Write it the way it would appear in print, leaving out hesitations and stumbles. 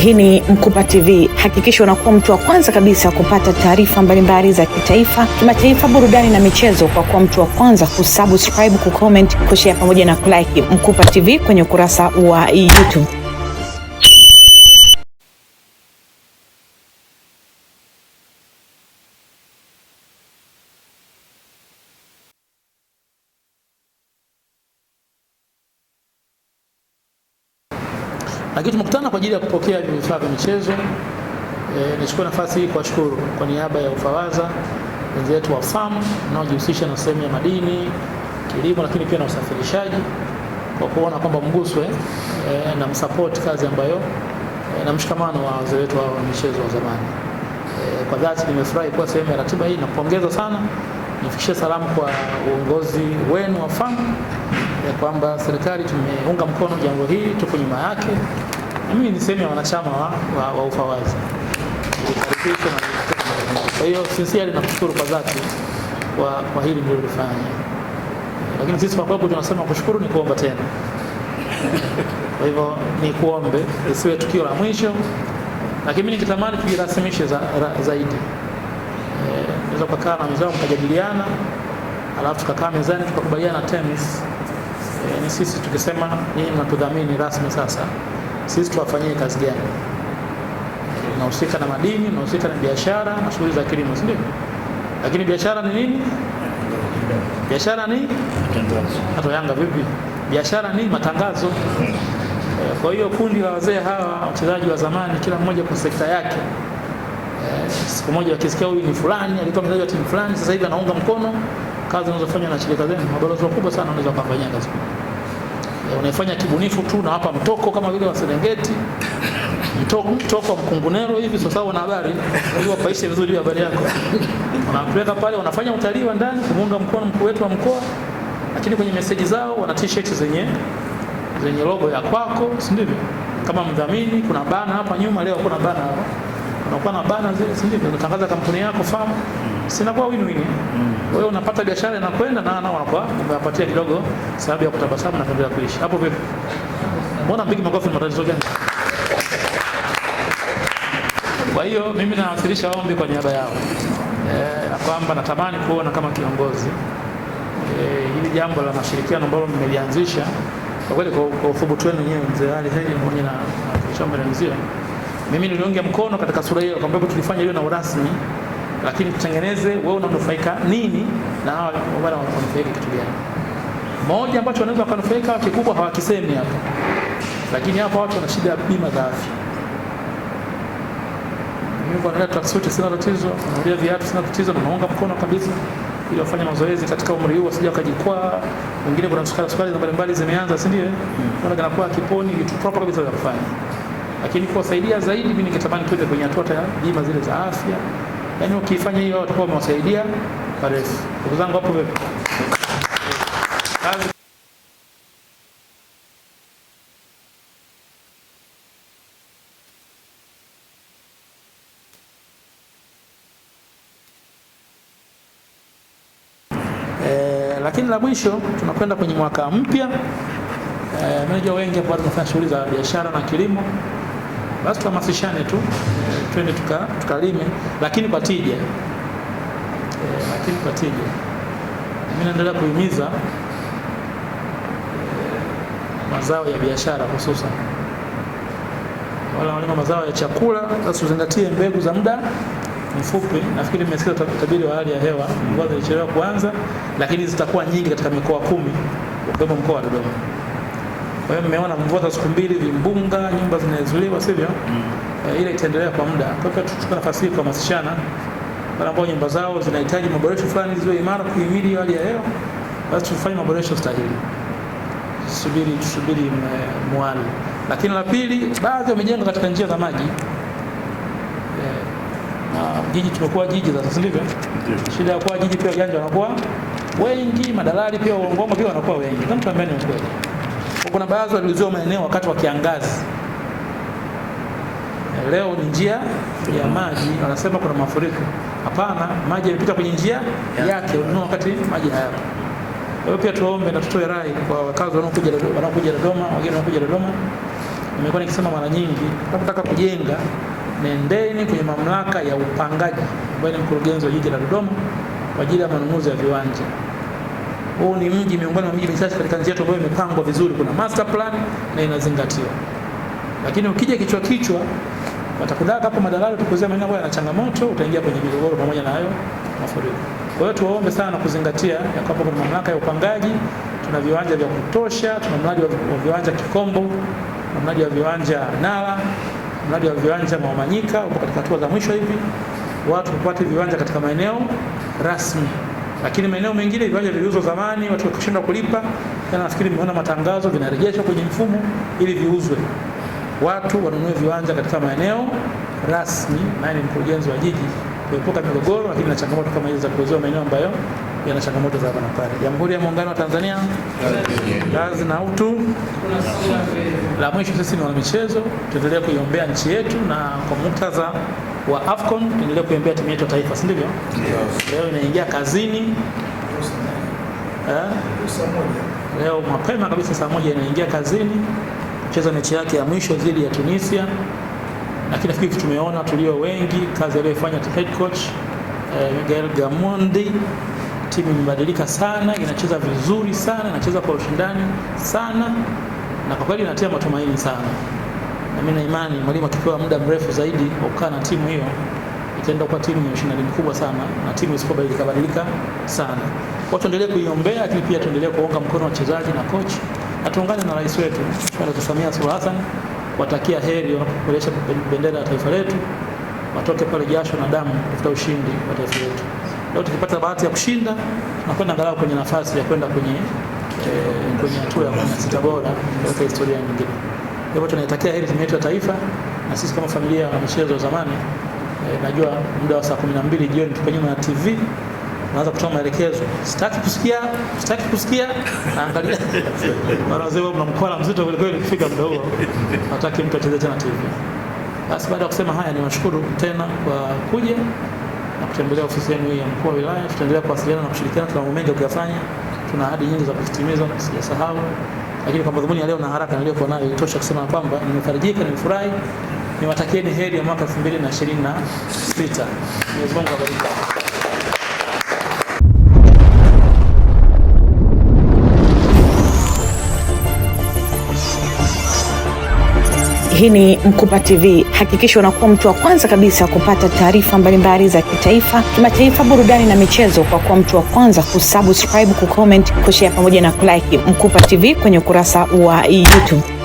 Hii ni Mkupa TV. Hakikisha unakuwa mtu wa kwanza kabisa kupata taarifa mbalimbali za kitaifa, kimataifa, burudani na michezo kwa kuwa mtu wa kwanza kusubscribe, kucomment, kushare pamoja na kulike Mkupa TV kwenye ukurasa wa YouTube. Lakini tumekutana kwa ajili ya kupokea vifaa vya michezo. Nichukue nafasi hii kuwashukuru kwa niaba ya UFAWAZA wenzetu wa FAM wanaojihusisha na sehemu ya madini, kilimo, lakini pia na usafirishaji, kwa kuona kwamba mguswe na msupport kazi ambayo na mshikamano wa wazee wetu wa michezo wa zamani. Kwa dhati nimefurahi kuwa sehemu ya ratiba hii na kupongeza sana. Nifikishie salamu kwa uongozi wenu wa FAM kwamba serikali tumeunga mkono jambo hili, tuko nyuma yake. Mimi ni sehemu ya wanachama wa UFAWAZA. Kwa hiyo sincerely nakushukuru kwa dhati kwa hili mlilofanya. Lakini sisi kwa sababu tunasema kushukuru ni kuomba tena. Kwa hivyo ni kuombe isiwe tukio la mwisho, lakini mimi nikitamani tujirasimishe zaidi. Naweza kukaa na wenzao mkajadiliana, alafu tukakaa mezani tukakubaliana terms. Ni sisi tukisema nyinyi mnatudhamini rasmi, sasa sisi tuwafanyie kazi gani? Tunahusika na madini, tunahusika na biashara na shughuli za kilimo, si ndio? Lakini biashara ni nini? Biashara ni hata Yanga vipi? Biashara ni matangazo. Kwa hiyo kundi la wazee hawa wachezaji wa zamani, kila mmoja kwa sekta yake. Siku moja wakisikia huyu ni fulani, alikuwa mchezaji wa timu fulani, sasa hivi anaunga mkono kazi zinazofanywa na shirika zenu. Mabalozi wakubwa sana wanaweza kufanya kazi. Unaifanya kibunifu tu na hapa mtoko kama vile wa Serengeti, mtoko wa Mkungunero hivi, sasa wana habari, unajua paishe vizuri habari yako. Unapeleka pale, wanafanya utalii wa ndani kumuunga mkono mkuu wetu wa mkoa, lakini kwenye message zao wana t-shirt zenye logo ya kwako, si ndivyo? Kama mdhamini kuna bana hapa nyuma, leo kuna bana hapa. Unakuwa na bana zile, si ndivyo? Unatangaza kampuni yako FAM. Sinakuwa win-win. Wewe unapata biashara inakwenda na nao wanakuwa umewapatia kidogo sababu ya kutabasamu na kuendelea kuishi. Hapo vipi? Mbona mpigi makofi ni matatizo gani? Kwa hiyo mimi nawasilisha ombi kwa niaba yao. Kwamba natamani kuona kama kiongozi hili jambo la mashirikiano ambalo mmelianzisha kwa kweli, kwa uthubutu wenu wenyewe mzee Ali Heri mmoja na chama la mzee, mimi niliunga mkono katika sura hiyo kwamba tulifanya hiyo na urasmi, lakini tutengeneze wewe unanufaika nini na hawa wale wananufaika kitu gani. Moja ambacho wanaweza kunufaika kikubwa hawakisemi hapa, lakini hapa watu wana shida ya bima za afya. Mimi kwa nini tracksuit sina tatizo, nanulia viatu sina tatizo, naunga mkono kabisa ili wafanye mazoezi katika umri huu wasije wakajikwaa. Wengine kuna sukari mbalimbali zimeanza, si ndio? Unaona kanakuwa kiponi vitu proper kabisa vya kufanya. Lakini kuwasaidia zaidi, mimi ningetamani tuende kwenye hatua ya bima zile za afya. Yaani ukifanya hiyo watakuwa wamewasaidia parefu. Ndugu zangu hapo vipi? Lakini la mwisho tunakwenda kwenye mwaka mpya. Mnajua wengi hapo tunafanya shughuli za biashara na kilimo. Basi tuhamasishane tu, twende tukalime, lakini kwa tija. Mimi naendelea kuhimiza mazao ya biashara, hususan wala walima mazao ya chakula, basi uzingatie mbegu za muda mfupi. Nafikiri mmesikia utabiri wa hali ya hewa, mvua zilichelewa kuanza, lakini zitakuwa nyingi katika mikoa 10 ukiwemo mkoa wa Dodoma. Kwa hiyo mmeona mvua za siku 2, vimbunga, nyumba zinazuiliwa, sivyo? Ile itaendelea kwa muda. Kwa hiyo tuchukue nafasi hii kuhamasishana wale ambao nyumba zao zinahitaji maboresho fulani ziwe imara kuhimili hali ya hewa, basi tufanye maboresho stahili. Tusubiri mwali. Lakini la pili, baadhi wamejenga katika njia za maji. Jiji tumekuwa jiji sasa, ndivyo? Shida ya kuwa jiji pia wajanja wanakuwa wengi, madalali pia uongoma pia wanakuwa wengi. Kama tuambiane ukweli. Kuna baadhi waliuziwa maeneo wakati wa kiangazi. Leo ni njia ya maji, wanasema kuna mafuriko. Hapana, maji yanapita kwenye njia yake, unao wakati maji hayapo. Kwa hiyo pia tuombe na tutoe rai kwa wakazi wanaokuja Dodoma, wageni wanaokuja Dodoma. nimekuwa nikisema mara nyingi, tunapotaka kujenga, nendeni kwenye mamlaka ya upangaji ambayo ni mkurugenzi wa jiji la Dodoma kwa ajili ya manunuzi ya viwanja. Huu ni mji miongoni mwa miji michache katika nchi yetu ambayo imepangwa vizuri, kuna master plan na inazingatiwa. Lakini ukija kichwa watakudaka hapo madalali tukuzia maeneo ambayo yana changamoto, utaingia kwenye migogoro pamoja na hayo mafuriko. Kwa hiyo tuwaombe sana kuzingatia ya kwamba kuna mamlaka ya upangaji, tuna viwanja vya kutosha, tuna mradi wa viwanja Kikombo, tuna mradi wa viwanja Nala, mradi wa viwanja Mwamanyika uko katika hatua za mwisho hivi. Watu kupata viwanja katika maeneo rasmi. Lakini maeneo mengine viwanja viliuzwa zamani, watu wakishindwa kulipa, na nafikiri mmeona matangazo vinarejeshwa kwenye mfumo ili viuzwe. Watu wanunue viwanja katika maeneo rasmi, na ni mkurugenzi wa jiji kuepuka migogoro, lakini na changamoto kama hizo za kuuziwa maeneo ambayo yana changamoto za hapa na pale. Jamhuri ya Muungano wa Tanzania, kazi na utu. La mwisho, sisi ni wanamichezo, tuendelee kuiombea nchi yetu, na kwa muktadha wa AFCON tuendelee kuiombea timu yetu ya taifa, si ndivyo? Leo inaingia kazini. Leo mapema kabisa saa 1 inaingia kazini kucheza mechi yake ya mwisho dhidi ya Tunisia. Lakini nafikiri tumeona tulio wengi kazi aliyofanya head coach Miguel Gamondi. Timu imebadilika sana, inacheza vizuri sana, inacheza kwa ushindani sana, na kwa kweli inatia matumaini sana. Na mimi na imani mwalimu akipewa muda mrefu zaidi wa kukaa na timu hiyo, itaenda kwa timu yenye ushindani mkubwa sana, na timu isipobadilika sana. Kwa tuendelee kuiombea, lakini pia tuendelee kuunga mkono wachezaji na coach, na tuungane na rais wetu Dr. Samia Suluhu Hassan watakia heri wanapokuelesha bendera ya taifa letu, watoke pale jasho na damu kutafuta ushindi wa taifa letu. Leo tukipata bahati ya kushinda, tunakwenda angalau kwenye nafasi ya kwenda kwenye hatua ya 16 bora katika historia nyingine. Kwa hivyo tunaitakia heri timu yetu ya taifa, na sisi kama familia ya michezo zamani, najua muda wa saa 12 jioni tuko nyuma ya TV, naanza kutoa maelekezo. Sitaki kusikia. Angalia. Mara wazee wao mnamkwala mzito vile kweli kufika muda huo. Hataki mtu acheze tena TV. Basi baada ya kusema haya, niwashukuru tena kwa kuja na kutembelea ofisi yenu ya mkuu wa wilaya. Tutaendelea kuwasiliana na kushirikiana, tuna mambo mengi ya kuyafanya. Tuna ahadi nyingi za kuzitimiza, sijasahau. Lakini kwa madhumuni ya leo na haraka niliyokuwa nayo, itosha kusema kwamba nimefarijika, nimefurahi. Niwatakieni heri ya mwaka 2026. Mwenyezi Mungu awabariki. Hii ni Mkupa TV. Hakikisha unakuwa mtu wa kwanza kabisa kupata taarifa mbalimbali za kitaifa, kimataifa, burudani na michezo kwa kuwa mtu wa kwanza kusubscribe, kucomment, kushare pamoja na kulike Mkupa TV kwenye ukurasa wa YouTube.